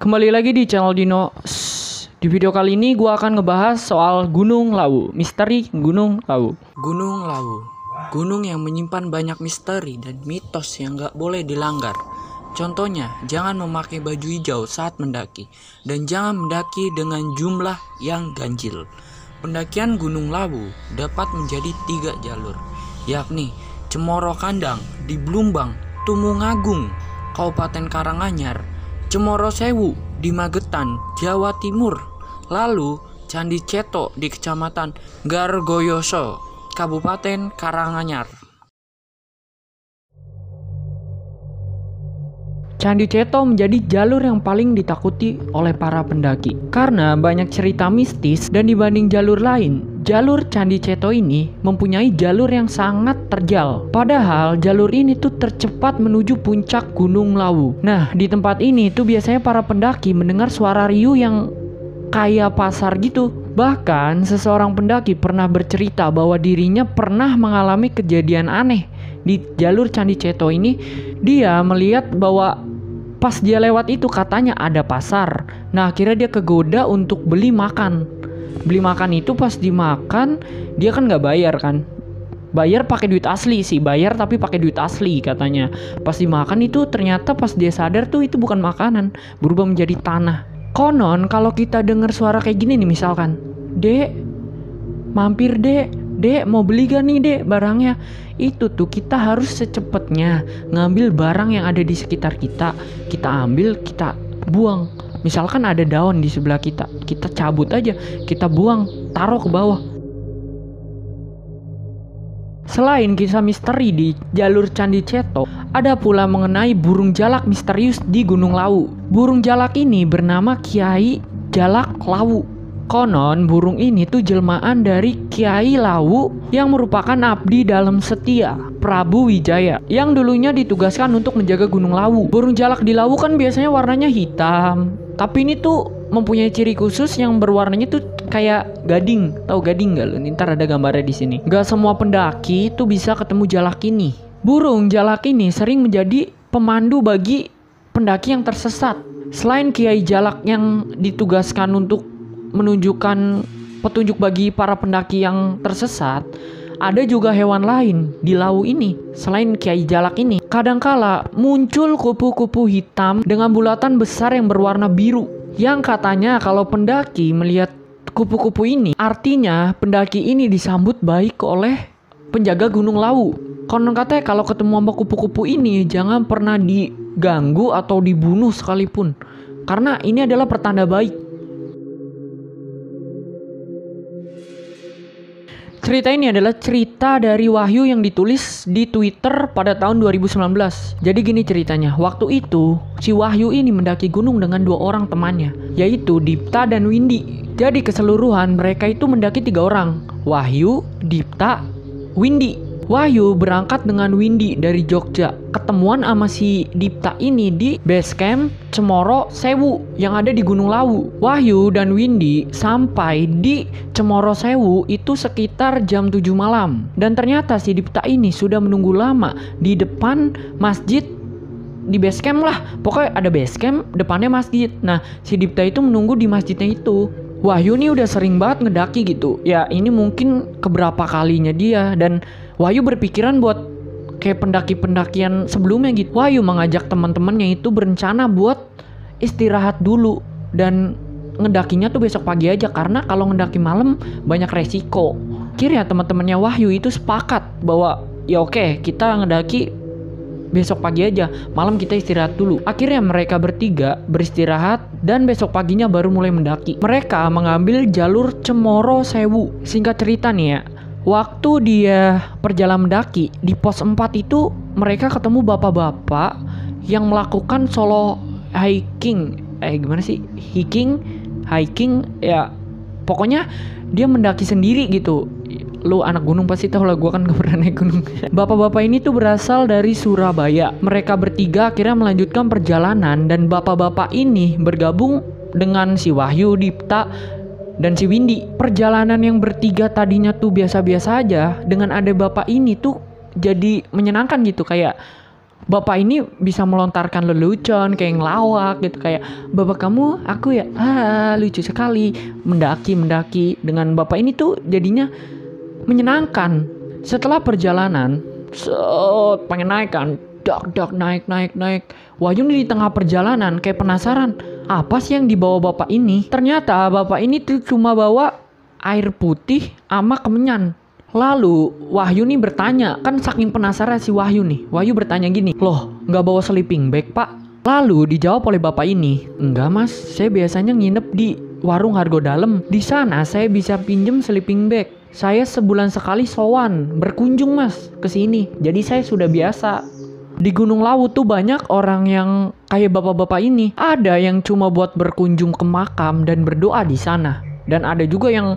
Kembali lagi di channel Dino. Di video kali ini gue akan ngebahas soal Gunung Lawu, misteri Gunung Lawu. Gunung Lawu, gunung yang menyimpan banyak misteri dan mitos yang gak boleh dilanggar. Contohnya, jangan memakai baju hijau saat mendaki, dan jangan mendaki dengan jumlah yang ganjil. Pendakian Gunung Lawu dapat menjadi 3 jalur, yakni Cemoro Kandang di Blumbang, Tumurungagung, Kabupaten Karanganyar, Cemoro Sewu di Magetan, Jawa Timur, lalu Candi Ceto di Kecamatan Gargoyoso, Kabupaten Karanganyar. Candi Ceto menjadi jalur yang paling ditakuti oleh para pendaki karena banyak cerita mistis, dan dibanding jalur lain, jalur Candi Ceto ini mempunyai jalur yang sangat terjal. Padahal jalur ini tuh tercepat menuju puncak Gunung Lawu. Nah, di tempat ini tuh biasanya para pendaki mendengar suara riuh yang kayak pasar gitu. Bahkan seseorang pendaki pernah bercerita bahwa dirinya pernah mengalami kejadian aneh di jalur Candi Ceto ini. Dia melihat bahwa pas dia lewat itu katanya ada pasar. Nah, akhirnya dia kegoda untuk beli makan. Beli makan itu pas dimakan dia kan nggak bayar kan. Bayar pakai duit asli sih, bayar tapi pakai duit asli katanya. Pas dimakan itu ternyata pas dia sadar tuh itu bukan makanan, berubah menjadi tanah. Konon kalau kita dengar suara kayak gini nih, misalkan, "Dek, mampir dek, dek mau beli gak nih dek barangnya?" Itu tuh kita harus secepatnya ngambil barang yang ada di sekitar kita. Kita ambil, kita buang. Misalkan ada daun di sebelah kita, kita cabut aja, kita buang, taruh ke bawah. Selain kisah misteri di jalur Candi Ceto, ada pula mengenai burung jalak misterius di Gunung Lawu. Burung jalak ini bernama Kiai Jalak Lawu. Konon burung ini tuh jelmaan dari Kiai Lawu yang merupakan abdi dalam setia Prabu Wijaya yang dulunya ditugaskan untuk menjaga Gunung Lawu. Burung jalak di Lawu kan biasanya warnanya hitam, tapi ini tuh mempunyai ciri khusus yang berwarnanya tuh kayak gading. Tahu gading gak lu? Ntar ada gambarnya di sini. Gak semua pendaki tuh bisa ketemu jalak ini. Burung jalak ini sering menjadi pemandu bagi pendaki yang tersesat. Selain Kiai Jalak yang ditugaskan untuk menunjukkan petunjuk bagi para pendaki yang tersesat, ada juga hewan lain di Lawu ini selain Kiai Jalak ini. Kadangkala muncul kupu-kupu hitam dengan bulatan besar yang berwarna biru, yang katanya kalau pendaki melihat kupu-kupu ini, artinya pendaki ini disambut baik oleh penjaga Gunung Lawu. Konon katanya kalau ketemu sama kupu-kupu ini jangan pernah diganggu atau dibunuh sekalipun, karena ini adalah pertanda baik. Cerita ini adalah cerita dari Wahyu yang ditulis di Twitter pada tahun 2019. Jadi gini ceritanya, waktu itu si Wahyu ini mendaki gunung dengan 2 orang temannya, yaitu Dipta dan Windy. Jadi keseluruhan mereka itu mendaki 3 orang, Wahyu, Dipta, Windy. Wahyu berangkat dengan Windy dari Jogja, ketemuan sama si Dipta ini di base camp Cemoro Sewu yang ada di Gunung Lawu. Wahyu dan Windy sampai di Cemoro Sewu itu sekitar jam 7 malam. Dan ternyata si Dipta ini sudah menunggu lama di depan masjid, di base camp lah. Pokoknya ada base camp, depannya masjid. Nah, si Dipta itu menunggu di masjidnya itu. Wahyu nih udah sering banget ngedaki gitu. Ya ini mungkin keberapa kalinya dia, dan Wahyu berpikiran buat kayak pendaki-pendakian sebelumnya gitu. Wahyu mengajak teman-temannya itu berencana buat istirahat dulu dan ngedakinya tuh besok pagi aja, karena kalau ngedaki malam banyak resiko. Akhirnya teman-temannya Wahyu itu sepakat bahwa ya oke, kita ngedaki besok pagi aja, malam kita istirahat dulu. Akhirnya mereka bertiga beristirahat dan besok paginya baru mulai mendaki. Mereka mengambil jalur Cemoro Sewu. Singkat cerita nih ya, waktu dia perjalanan mendaki di pos 4 itu mereka ketemu bapak-bapak yang melakukan solo hiking. Gimana sih? Hiking ya. Pokoknya dia mendaki sendiri gitu. Lu anak gunung pasti tahu lah, gue kan gak pernah naik gunung. Bapak-bapak ini tuh berasal dari Surabaya. Mereka bertiga akhirnya melanjutkan perjalanan, dan bapak-bapak ini bergabung dengan si Wahyu, Dipta, dan si Windy. Perjalanan yang bertiga tadinya tuh biasa-biasa aja, dengan ada bapak ini tuh jadi menyenangkan gitu. Kayak Bapak ini bisa melontarkan lelucon kayak ngelawak gitu, kayak bapak kamu aku ya, lucu sekali, mendaki dengan bapak ini tuh jadinya menyenangkan. Setelah perjalanan pengen naik kan, naik. Wahyu nih di tengah perjalanan kayak penasaran apa sih yang dibawa bapak ini. Ternyata bapak ini tuh cuma bawa air putih sama kemenyan. Lalu Wahyu nih bertanya, kan saking penasaran si Wahyu nih. Wahyu bertanya gini, loh nggak bawa sleeping bag pak? Lalu dijawab oleh bapak ini, enggak mas, saya biasanya nginep di warung Hargo Dalem. Di sana saya bisa pinjem sleeping bag. Saya sebulan sekali sowan berkunjung mas ke sini. Jadi saya sudah biasa. Di Gunung Lawu tuh banyak orang yang kayak bapak-bapak ini. Ada yang cuma buat berkunjung ke makam dan berdoa di sana. Dan ada juga yang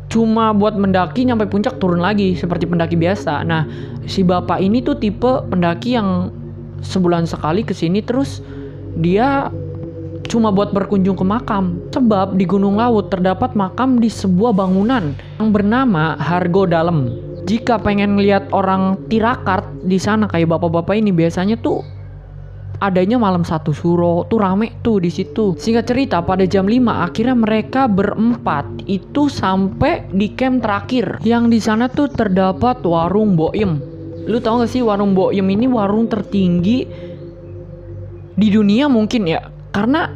cuma buat mendaki nyampe puncak turun lagi seperti pendaki biasa. Nah, si bapak ini tuh tipe pendaki yang sebulan sekali kesini, terus dia cuma buat berkunjung ke makam. Sebab di Gunung Lawu terdapat makam di sebuah bangunan yang bernama Hargo Dalem. Jika pengen lihat orang tirakart di sana kayak bapak-bapak ini, biasanya tuh adanya malam 1 Suro, tuh rame tuh di situ. Singkat cerita, pada jam 5 akhirnya mereka berempat itu sampai di camp terakhir. Yang di sana tuh terdapat warung Boim. Lu tau gak sih warung Boim ini warung tertinggi di dunia mungkin ya, karena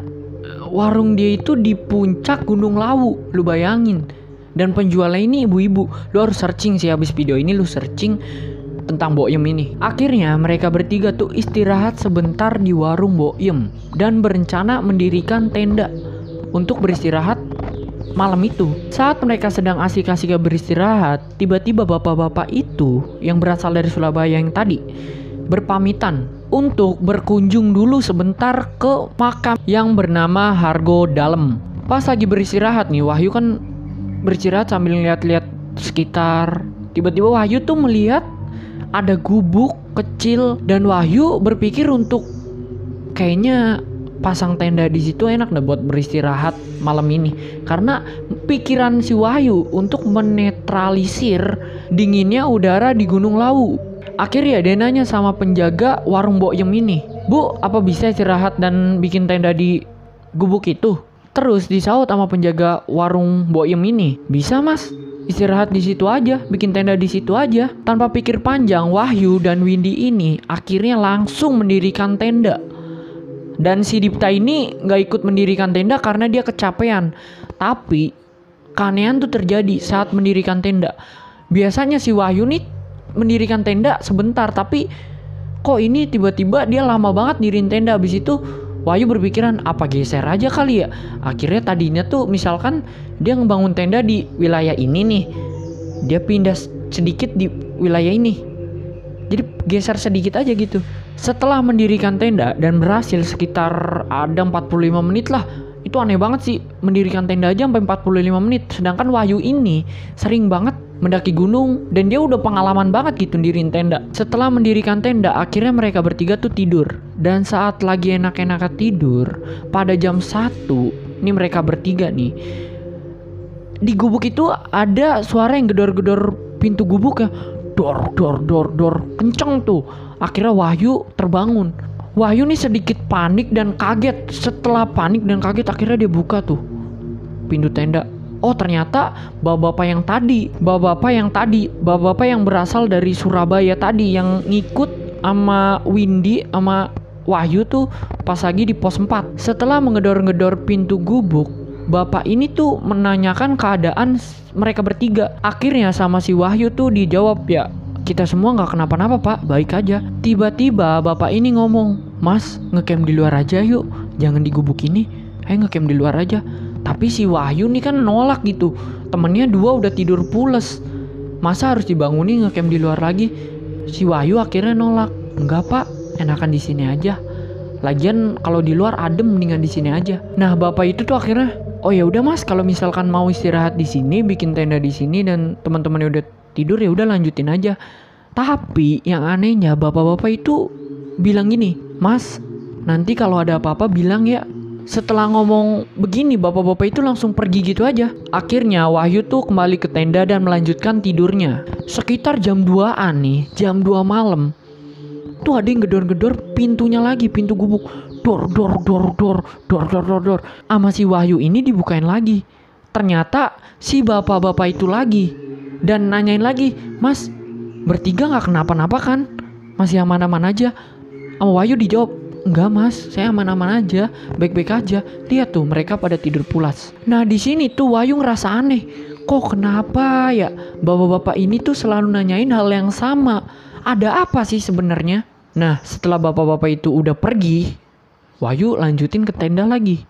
warung dia itu di puncak Gunung Lawu. Lu bayangin. Dan penjualnya ini ibu-ibu. Lu harus searching sih habis video ini, lu searching tentang Boim ini. Akhirnya mereka bertiga tuh istirahat sebentar di warung Boim dan berencana mendirikan tenda untuk beristirahat malam itu. Saat mereka sedang asik-asik beristirahat, tiba-tiba bapak-bapak itu yang berasal dari Surabaya yang tadi berpamitan untuk berkunjung dulu sebentar ke makam yang bernama Hargo Dalem. Pas lagi beristirahat nih, Wahyu kan beristirahat sambil lihat-lihat sekitar. Tiba-tiba Wahyu tuh melihat ada gubuk kecil dan Wahyu berpikir untuk kayaknya pasang tenda di situ enak deh buat beristirahat malam ini, karena pikiran si Wahyu untuk menetralisir dinginnya udara di Gunung Lawu. Akhirnya dia nanya sama penjaga warung Boim ini, Bu, apa bisa istirahat dan bikin tenda di gubuk itu? Terus disaut sama penjaga warung Boim ini, bisa mas, istirahat di situ aja, bikin tenda di situ aja. Tanpa pikir panjang, Wahyu dan Windy ini akhirnya langsung mendirikan tenda. Dan si Dipta ini gak ikut mendirikan tenda karena dia kecapean. Tapi keanehan tuh terjadi saat mendirikan tenda. Biasanya si Wahyu nih mendirikan tenda sebentar, tapi kok ini tiba-tiba dia lama banget diriin tenda. Habis itu Wahyu berpikiran apa geser aja kali ya. Akhirnya tadinya tuh misalkan dia ngebangun tenda di wilayah ini nih, dia pindah sedikit di wilayah ini, jadi geser sedikit aja gitu. Setelah mendirikan tenda dan berhasil sekitar ada 45 menit lah. Itu aneh banget sih, mendirikan tenda aja sampai 45 menit. Sedangkan Wahyu ini sering banget mendaki gunung dan dia udah pengalaman banget gitu mendirikan tenda. Setelah mendirikan tenda, akhirnya mereka bertiga tuh tidur. Dan saat lagi enak-enakan tidur, pada jam 1, ini mereka bertiga nih, di gubuk itu ada suara yang gedor-gedor pintu gubuk ya. Dor, kenceng tuh. Akhirnya Wahyu terbangun. Wahyu nih sedikit panik dan kaget. Setelah panik dan kaget, akhirnya dia buka tuh pintu tenda. Oh ternyata bapak-bapak yang berasal dari Surabaya tadi, yang ngikut sama Windy sama Wahyu tuh pas lagi di pos 4. Setelah menggedor-gedor pintu gubuk, bapak ini tuh menanyakan keadaan mereka bertiga. Akhirnya sama si Wahyu tuh dijawab, ya kita semua gak kenapa-napa pak, baik aja. Tiba-tiba bapak ini ngomong, mas ngecamp di luar aja yuk, jangan di gubuk ini, ayo ngecamp di luar aja. Tapi si Wahyu nih kan nolak gitu, temennya 2 udah tidur pules, masa harus dibangunin ngecamp di luar lagi. Si Wahyu akhirnya nolak, enggak pak, enakan di sini aja, lagian kalau di luar adem, mendingan di sini aja. Nah bapak itu tuh akhirnya, oh ya udah mas, kalau misalkan mau istirahat di sini, bikin tenda di sini dan teman-temannya udah tidur, ya udah lanjutin aja. Tapi yang anehnya bapak-bapak itu bilang gini, mas nanti kalau ada apa-apa bilang ya. Setelah ngomong begini, bapak-bapak itu langsung pergi gitu aja. Akhirnya Wahyu tuh kembali ke tenda dan melanjutkan tidurnya. Sekitar jam 2-an nih, jam 2 malam, tuh ada yang gedor-gedor pintunya lagi, pintu gubuk. Dor. Sama si Wahyu ini dibukain lagi. Ternyata si bapak-bapak itu lagi. Dan nanyain lagi, "Mas, bertiga gak kenapa-napa kan? Masih aman-aman aja?" Sama Wahyu dijawab, "Enggak mas, saya aman-aman aja, baik-baik aja. Lihat tuh mereka pada tidur pulas." Nah di sini tuh Wahyu ngerasa aneh. Kok kenapa ya bapak-bapak ini tuh selalu nanyain hal yang sama? Ada apa sih sebenarnya? Nah setelah bapak-bapak itu udah pergi, Wahyu lanjutin ke tenda lagi.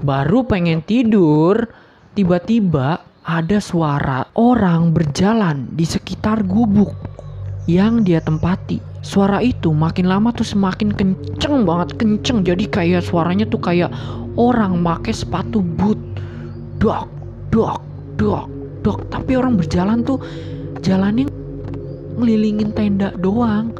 Baru pengen tidur, tiba-tiba ada suara orang berjalan di sekitar gubuk yang dia tempati. Suara itu makin lama tuh semakin kenceng banget, kenceng. Jadi kayak suaranya tuh kayak orang pakai sepatu boot. Dok. Tapi orang berjalan tuh jalannya ngelilingin tenda doang.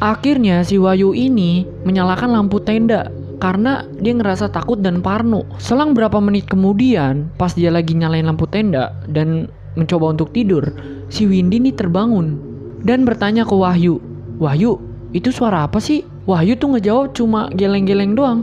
Akhirnya si Wahyu ini menyalakan lampu tenda karena dia ngerasa takut dan parno. Selang berapa menit kemudian, pas dia lagi nyalain lampu tenda dan mencoba untuk tidur, si Windy nih terbangun dan bertanya ke Wahyu, "Wahyu, itu suara apa sih?" Wahyu tuh ngejawab cuma geleng-geleng doang.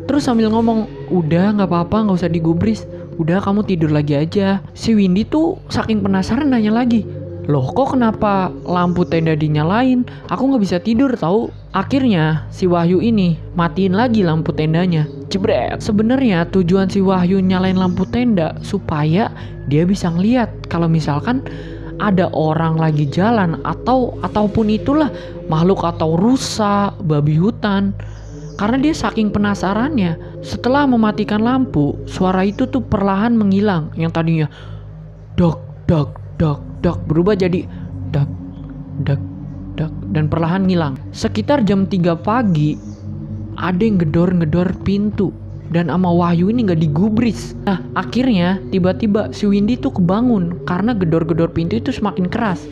Terus sambil ngomong, "Udah gak apa-apa, gak usah digubris. Udah kamu tidur lagi aja." Si Windy tuh saking penasaran nanya lagi, "Loh kok kenapa lampu tenda dinyalain? Aku gak bisa tidur tahu." Akhirnya si Wahyu ini matiin lagi lampu tendanya. Jebret. Sebenarnya tujuan si Wahyu nyalain lampu tenda supaya dia bisa ngeliat kalau misalkan ada orang lagi jalan ataupun itulah makhluk atau rusa, babi hutan. Karena dia saking penasarannya. Setelah mematikan lampu, suara itu tuh perlahan menghilang. Yang tadinya dok berubah jadi dak dan perlahan ngilang. Sekitar jam 3 pagi ada yang gedor-gedor pintu dan ama Wahyu ini gak digubris. Nah akhirnya tiba-tiba si Windy tuh kebangun karena gedor-gedor pintu itu semakin keras.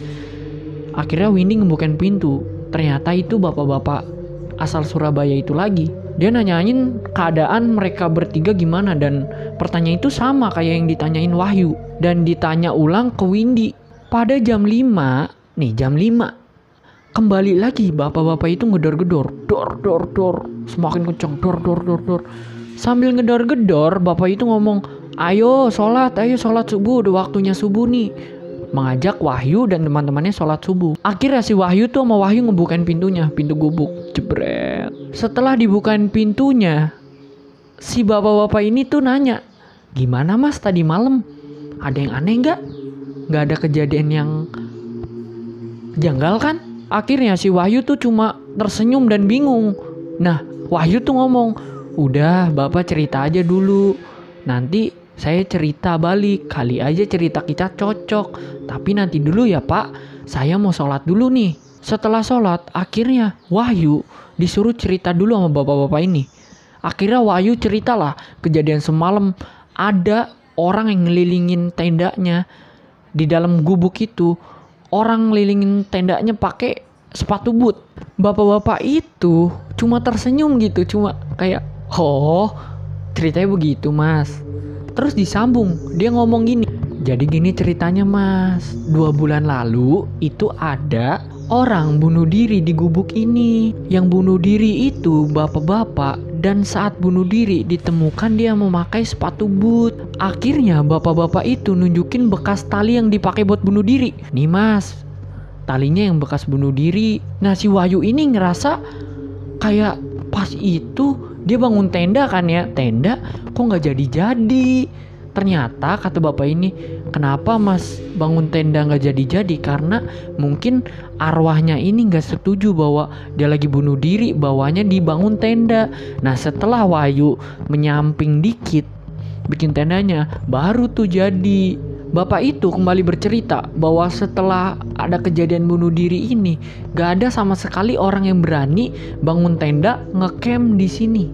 Akhirnya Windy ngebukain pintu. Ternyata itu bapak-bapak asal Surabaya itu lagi. Dia nanyain keadaan mereka bertiga gimana, dan pertanyaan itu sama kayak yang ditanyain Wahyu dan ditanya ulang ke Windy. Pada jam 5 kembali lagi bapak-bapak itu ngedor-gedor, dor, semakin kenceng, dor. Sambil ngedor-gedor, bapak itu ngomong, ayo sholat subuh, udah waktunya subuh nih. Mengajak Wahyu dan teman-temannya sholat subuh. Akhirnya si Wahyu tuh sama Wahyu ngebukain pintunya, pintu gubuk, jebret. Setelah dibukain pintunya, si bapak-bapak ini tuh nanya, "Gimana mas tadi malam? Ada yang aneh nggak? Nggak ada kejadian yang janggal kan?" Akhirnya si Wahyu tuh cuma tersenyum dan bingung. Nah Wahyu tuh ngomong, "Udah bapak cerita aja dulu, nanti saya cerita balik, kali aja cerita kita cocok. Tapi nanti dulu ya pak, saya mau sholat dulu nih." Setelah sholat, akhirnya Wahyu disuruh cerita dulu sama bapak-bapak ini. Akhirnya Wahyu ceritalah kejadian semalam ada orang yang ngelilingin tendanya. Di dalam gubuk itu orang ngelilingin tendanya pakai sepatu boot. Bapak-bapak itu cuma tersenyum gitu, cuma kayak, "Oh ceritanya begitu mas." Terus disambung, dia ngomong gini, "Jadi gini ceritanya mas, 2 bulan lalu itu ada orang bunuh diri di gubuk ini. Yang bunuh diri itu bapak-bapak, dan saat bunuh diri ditemukan dia memakai sepatu boot. Akhirnya bapak-bapak itu nunjukin bekas tali yang dipakai buat bunuh diri. Nih mas, talinya yang bekas bunuh diri." Nah si Wahyu ini ngerasa kayak pas itu dia bangun tenda kan ya, tenda kok gak jadi-jadi. Ternyata kata bapak ini, "Kenapa mas bangun tenda gak jadi-jadi? Karena mungkin arwahnya ini gak setuju bahwa dia lagi bunuh diri, bawahnya dibangun tenda." Nah setelah Wahyu menyamping dikit bikin tendanya, baru tuh jadi. Bapak itu kembali bercerita bahwa setelah ada kejadian bunuh diri ini, gak ada sama sekali orang yang berani bangun tenda ngecamp di sini.